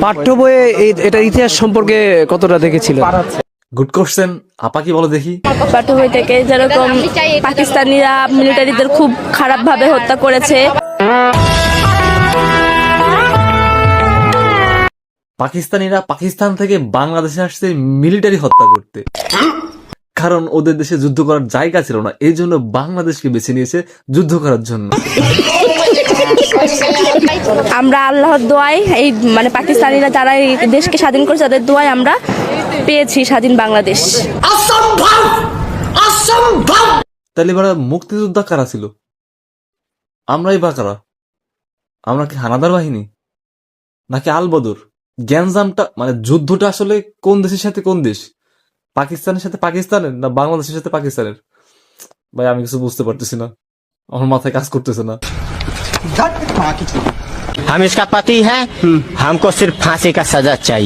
পাঠ্য বইয়ে এটার ইতিহাস সম্পর্কে কতটা দেখেছিল? গুড কোশ্চেন, আপা কি বলো দেখি। পাঠ্য বই থেকে যেরকম পাকিস্তানিরা মিলিটারিদের খুব খারাপ ভাবে হত্যা করেছে। পাকিস্তানিরা পাকিস্তান থেকে বাংলাদেশে আসছে মিলিটারি হত্যা করতে, কারণ ওদের দেশে যুদ্ধ করার জায়গা ছিল না, এই জন্য বাংলাদেশকে বেছে নিয়েছে যুদ্ধ করার জন্য। আমরা আল্লাহর দোয়ায় এই পাকিস্তানিরা যারা এই দেশকে স্বাধীন করেছে তাদের দোয়ায় আমরা পেয়েছি স্বাধীন বাংলাদেশ। তাহলে এবার মুক্তিযোদ্ধা কারা ছিল? আমরাই বা কারা? আমরা কি হানাদার বাহিনী নাকি আলবদর? গ্যাঞ্জামটা যুদ্ধটা আসলে কোন দেশের সাথে কোন দেশ? পাকিস্তানের সাথে পাকিস্তানের না বাংলাদেশের সাথে পাকিস্তানের? ভাই আমি কিছু বুঝতে পারতেছি না, আমার মাথায় কাজ করতেছে না। हम इसका पति है, हमको सिर्फ फांसी का सजा चाहिए।